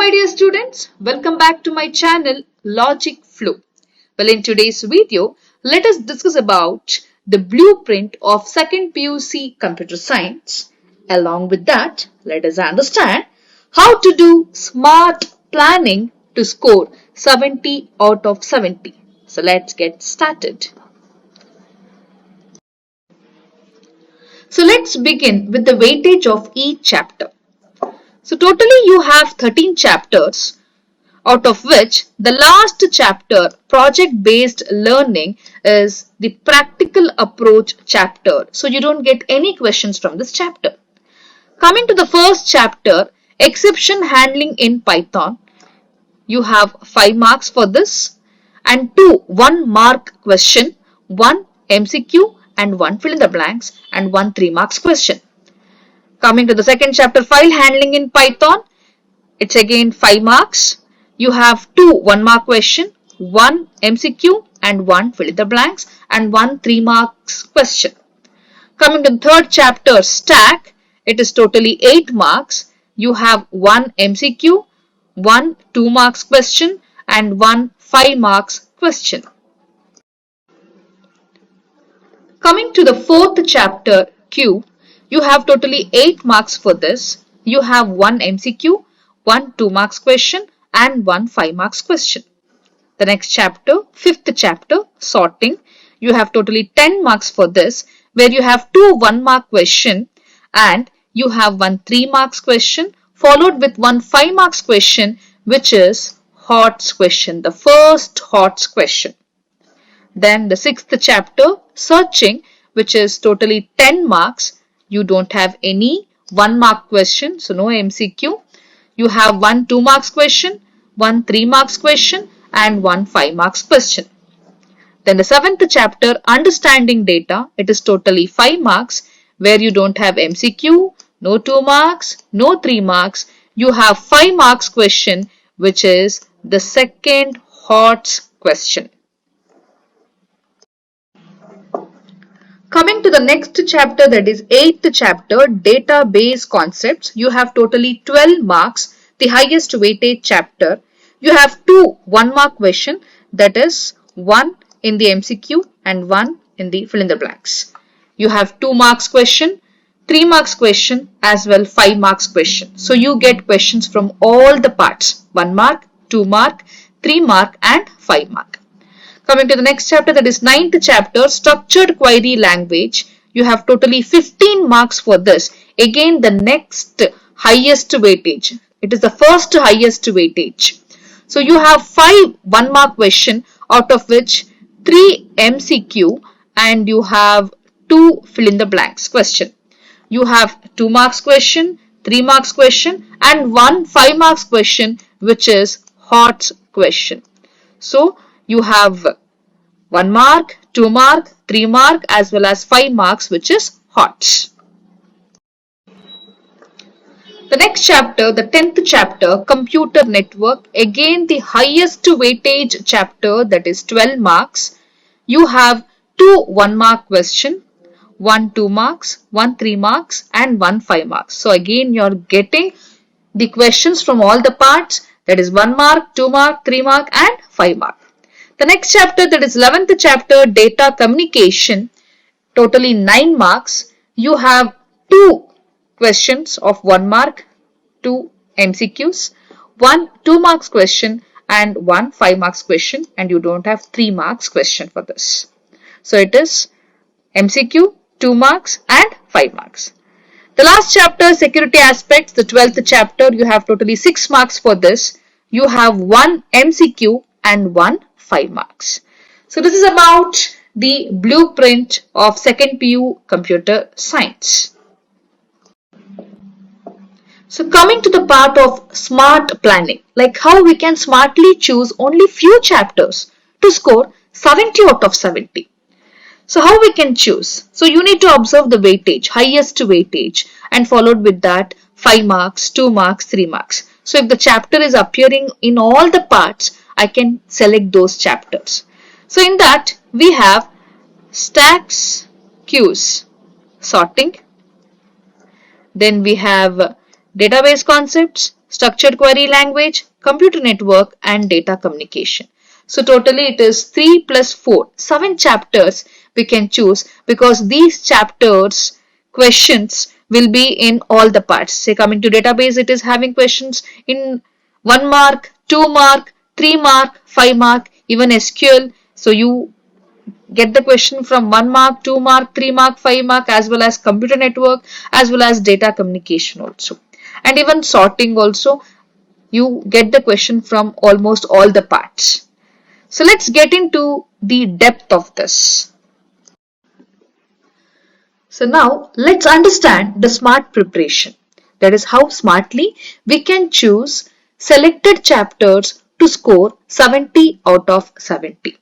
my dear students, welcome back to my channel logicflow. Well, in today's video, let us discuss about the blueprint of second PUC Computer Science. Along with that, let us understand how to do smart planning to score 70 out of 70. So let's get started. So let's begin with the weightage of each chapter. So totally you have 13 chapters, out of which the last chapter, project-based learning, is the practical approach chapter. So you don't get any questions from this chapter. Coming to the first chapter, exception handling in Python, you have 5 marks for this and 2 1-mark question, 1 MCQ and 1 fill in the blanks and 1 3 marks question. Coming to the second chapter, file handling in Python, it's again 5 marks. You have 2 1-mark question, 1 MCQ and 1 fill in the blanks and 1 3 marks question. Coming to the third chapter, stack, it is totally 8 marks. You have 1 MCQ, 1 2 marks question and 1 5 marks question. Coming to the fourth chapter, Q, you have totally 8 marks for this. You have 1 MCQ, 1 2 marks question and 1 5 marks question. The next chapter, fifth chapter, sorting, you have totally 10 marks for this, where you have 2 1-mark question and you have 1 3 marks question followed with 1 5 marks question, which is HOTS question, the first HOTS question. Then the sixth chapter, searching, which is totally 10 marks. You don't have any 1-mark question, so no MCQ. You have 1 2 marks question, 1 3 marks question and 1 5 marks question. Then the seventh chapter, understanding data, it is totally 5 marks where you don't have MCQ, no 2 marks, no 3 marks. You have 5 marks question, which is the second HOTS question. Coming to the next chapter, that is 8th chapter, database concepts, you have totally 12 marks, the highest weightage chapter. You have 2 1-mark question, that is 1 in the MCQ and 1 in the fill in the blanks. You have 2 marks question, 3 marks question as well 5 marks question. So you get questions from all the parts, 1 mark, 2 mark, 3 mark and 5 mark. Coming to the next chapter, that is 9th chapter, structured query language. You have totally 15 marks for this. Again, the next highest weightage. It is the first highest weightage. So you have 5 1-mark question, out of which 3 MCQ and you have 2 fill in the blanks question. You have 2 marks question, 3 marks question and 1 5 marks question, which is HOTS question. So you have 1 mark, 2 mark, 3 mark as well as 5 marks, which is HOTS. The next chapter, the 10th chapter, computer network, again the highest weightage chapter, that is 12 marks. You have 2 1-mark question, 1 2 marks, 1 3 marks and 1 5 marks. So again you are getting the questions from all the parts, that is 1 mark, 2 mark, 3 mark and 5 mark. The next chapter, that is 11th chapter, data communication, totally 9 marks. You have 2 questions of 1 mark, 2 MCQs, 1 2 marks question and 1 5 marks question, and you don't have 3 marks question for this. So it is MCQ, 2 marks and 5 marks. The last chapter, security aspects, the 12th chapter, you have totally 6 marks for this. You have 1 MCQ and 1 5 marks. So this is about the blueprint of second PU Computer Science. So coming to the part of smart planning, like how we can smartly choose only few chapters to score 70 out of 70. So how we can choose? So you need to observe the weightage, highest weightage, and followed with that 5 marks, 2 marks, 3 marks. So if the chapter is appearing in all the parts, I can select those chapters. So in that we have stacks, queues, sorting. Then we have database concepts, structured query language, computer network, and data communication. So totally it is 3 plus 4, 7 chapters we can choose because these chapters questions will be in all the parts. Say coming to database, it is having questions in 1 mark, 2 mark, 3 mark, 5 mark, even SQL. So you get the question from 1 mark, 2 mark, 3 mark, 5 mark, as well as computer network, as well as data communication also. And even sorting also, you get the question from almost all the parts. So let's get into the depth of this. So now let's understand the smart preparation. That is how smartly we can choose selected chapters to score 70 out of 70.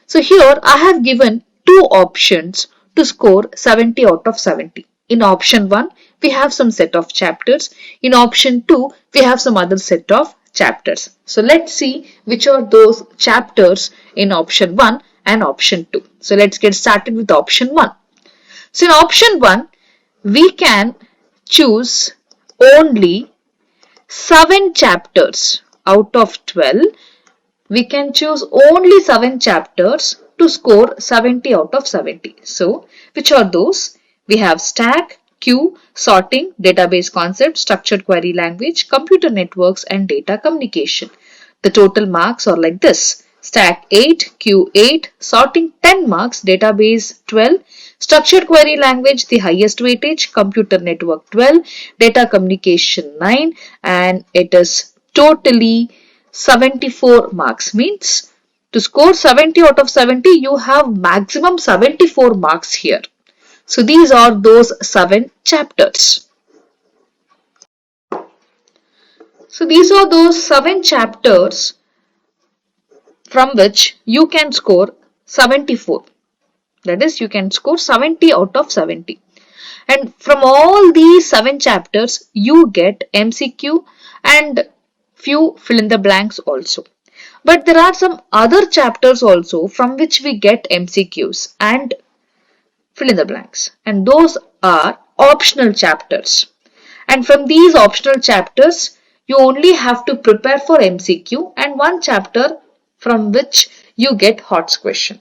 So here I have given two options to score 70 out of 70. In option 1, we have some set of chapters. In option 2, we have some other set of chapters. So let's see which are those chapters in option 1 and option 2. So let's get started with option 1. So in option 1, we can choose only 7 chapters out of 12. We can choose only 7 chapters to score 70 out of 70. So, which are those? We have stack, queue, sorting, database concept, structured query language, computer networks, and data communication. The total marks are like this. Stack 8, queue 8, sorting 10 marks, database 12, structured query language the highest weightage, computer network 12, data communication 9, and it is totally 74 marks. Means to score 70 out of 70, you have maximum 74 marks here. So these are those 7 chapters. So these are those 7 chapters from which you can score 74. That is, you can score 70 out of 70. And from all these 7 chapters, you get MCQ and few fill in the blanks also. But there are some other chapters also from which we get MCQs and fill in the blanks. And those are optional chapters. And from these optional chapters, you only have to prepare for MCQ and one chapter from which you get HOTS question.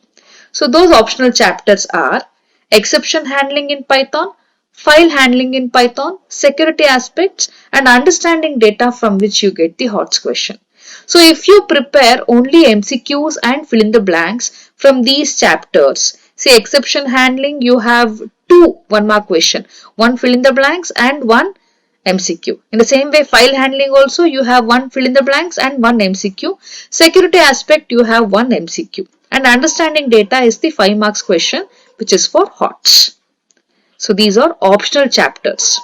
So those optional chapters are exception handling in Python, file handling in Python, security aspects, and understanding data from which you get the HOTS question. So if you prepare only MCQs and fill in the blanks from these chapters, say exception handling, you have 2 1 mark question, one fill in the blanks and one MCQ. In the same way, file handling also you have one fill in the blanks and one MCQ. Security aspect you have one MCQ. And understanding data is the 5 marks question which is for HOTS. So these are optional chapters.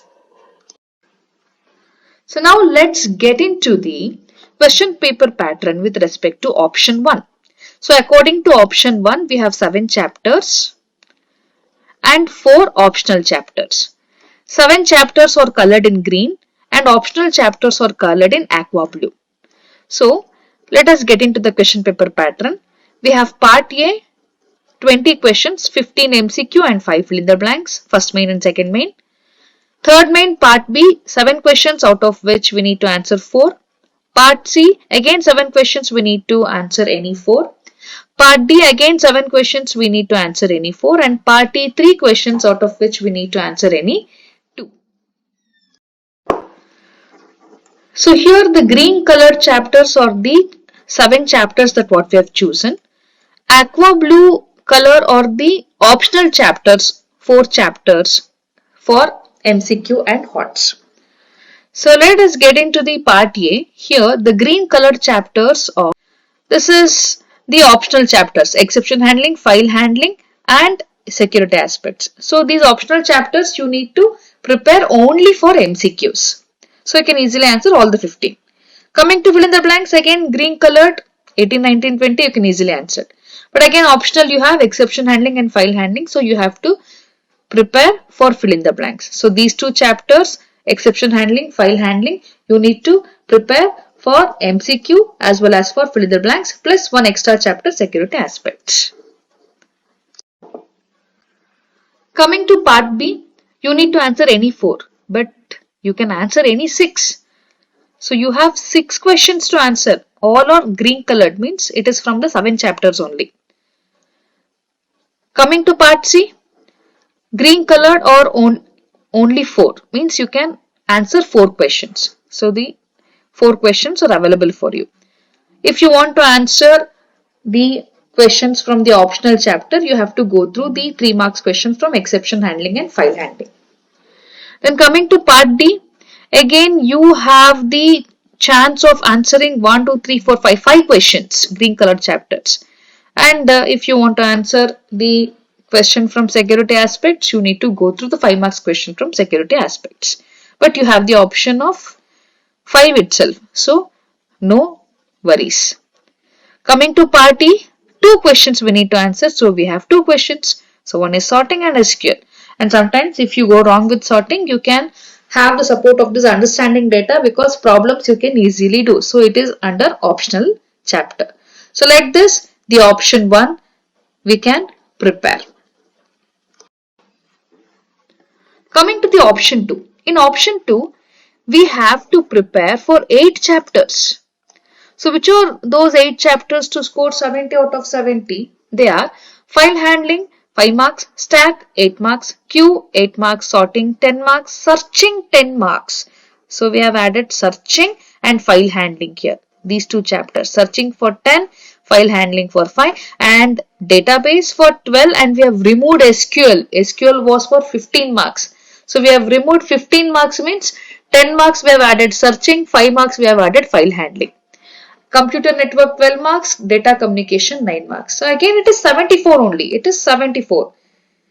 So now let's get into the question paper pattern with respect to option 1. So according to option 1, we have 7 chapters and 4 optional chapters. 7 chapters are colored in green and optional chapters are colored in aqua blue. So let us get into the question paper pattern. We have part A, 20 questions, 15 MCQ and 5 fill in the blanks, first main and second main. Third main, part B, 7 questions out of which we need to answer 4. Part C, again 7 questions, we need to answer any 4. Part D, again 7 questions, we need to answer any 4. And part E, 3 questions out of which we need to answer any 2. So here the green colored chapters are the 7 chapters that what we have chosen. Aqua blue color are the optional chapters, 4 chapters for MCQ and HOTS. So let us get into the part A. Here the green colored chapters are, this is the optional chapters, exception handling, file handling and security aspects. So these optional chapters you need to prepare only for MCQs. So you can easily answer all the 15. Coming to fill in the blanks, again green colored 18, 19, 20 you can easily answer. But again optional you have exception handling and file handling. So you have to prepare for fill in the blanks. So these 2 chapters, exception handling, file handling, you need to prepare for MCQ as well as for fill in the blanks plus one extra chapter, security aspects. Coming to part B, you need to answer any 4, but you can answer any 6. So you have 6 questions to answer. All are green colored, means it is from the 7 chapters only. Coming to part C, green colored or only 4, means you can answer 4 questions. So the 4 questions are available for you. If you want to answer the questions from the optional chapter, you have to go through the 3 marks questions from exception handling and file handling. Then coming to part D, again you have the chance of answering 1, 2, 3, 4, 5, 5 questions, green colored chapters. And if you want to answer the question from security aspects, you need to go through the 5 marks question from security aspects. But you have the option of 5 itself. So, no worries. Coming to part E, 2 questions we need to answer. So, we have 2 questions. So, one is sorting and SQL. And sometimes if you go wrong with sorting, you can have the support of this understanding data, because problems you can easily do. So, it is under optional chapter. So, like this, the option 1 we can prepare. Coming to the option 2. In option 2, we have to prepare for 8 chapters. So which are those 8 chapters to score 70 out of 70? They are file handling 5 marks, stack 8 marks, queue 8 marks, sorting 10 marks, searching 10 marks. So we have added searching and file handling here. These 2 chapters, searching for 10, file handling for 5, and database for 12, and we have removed SQL. SQL was for 15 marks. So we have removed 15 marks, means 10 marks we have added searching, 5 marks we have added file handling. Computer network 12 marks, data communication 9 marks. So again it is 74 only. It is 74.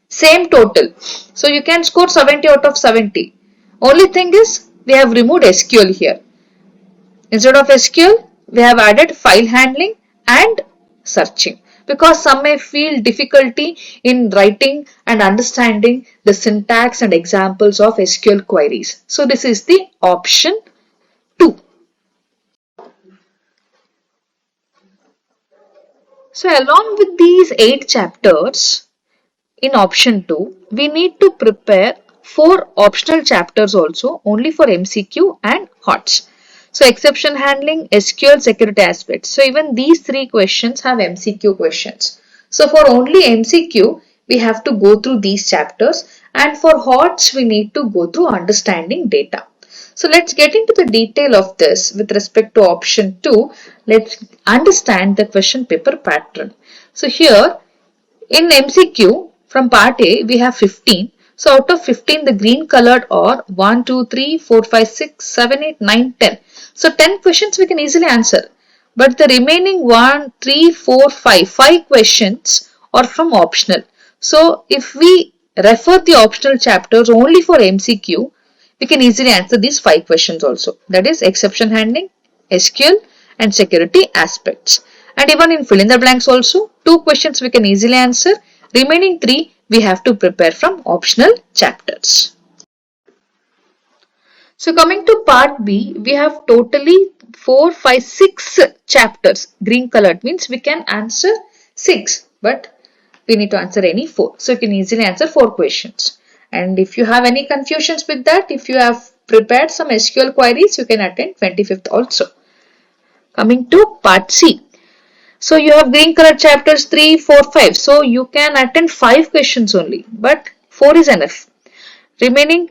Same total. So you can score 70 out of 70. Only thing is we have removed SQL here. Instead of SQL, we have added file handling and searching, because some may feel difficulty in writing and understanding the syntax and examples of SQL queries. So this is the option 2. So along with these 8 chapters, in option 2, we need to prepare 4 optional chapters also, only for MCQ and HOTS. So exception handling, SQL, security aspects. So even these 3 questions have MCQ questions. So for only MCQ, we have to go through these chapters, and for HOTS, we need to go through understanding data. So let's get into the detail of this with respect to option 2. Let's understand the question paper pattern. So here in MCQ from part A we have 15. So out of 15 the green colored are 1, 2, 3, 4, 5, 6, 7, 8, 9, 10. So 10 questions we can easily answer. But the remaining 1, 3, 4, 5 questions are from optional. So if we refer the optional chapters only for MCQ, we can easily answer these 5 questions also. That is exception handling, SQL and security aspects. And even in fill in the blanks also, 2 questions we can easily answer. Remaining 3 we have to prepare from optional chapters. So coming to part B, we have totally 4, 5, 6 chapters. Green colored means we can answer 6, but we need to answer any 4. So you can easily answer 4 questions. And if you have any confusions with that, if you have prepared some SQL queries, you can attend 25th also. Coming to part C. So you have green color chapters 3, 4, 5. So you can attend 5 questions only, but 4 is enough. Remaining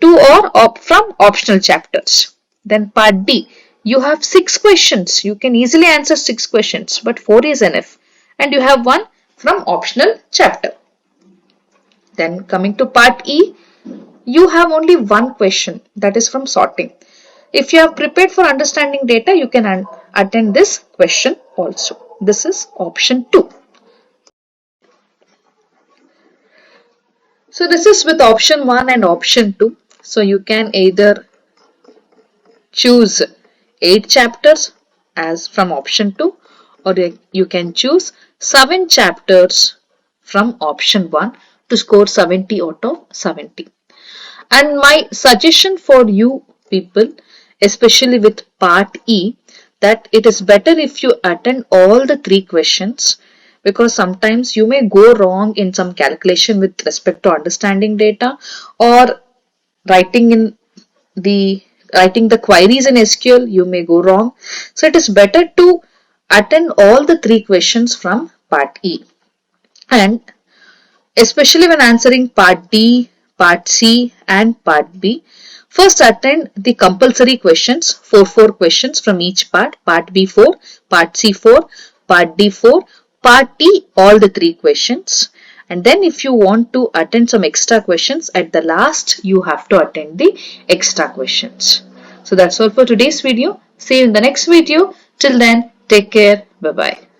2 are from optional chapters. Then part D. You have 6 questions. You can easily answer 6 questions, but 4 is enough. And you have 1 from optional chapter. Then coming to part E, you have only 1 question, that is from sorting. If you have prepared for understanding data, you can attend this question also. This is option 2. So this is with option 1 and option 2. So you can either choose 8 chapters as from option 2, or you can choose 7 chapters from option 1 to score 70 out of 70. And my suggestion for you people, especially with part E, that it is better if you attend all the 3 questions, because sometimes you may go wrong in some calculation with respect to understanding data or writing in the writing the queries in SQL, you may go wrong. So it is better to attend all the 3 questions from part E. And especially when answering part D, part C and part B, first attend the compulsory questions, 4 questions from each part, part B 4, part C 4, part D 4, part E all the 3 questions. And then if you want to attend some extra questions, at the last you have to attend the extra questions. So that's all for today's video. See you in the next video. Till then, take care. Bye-bye.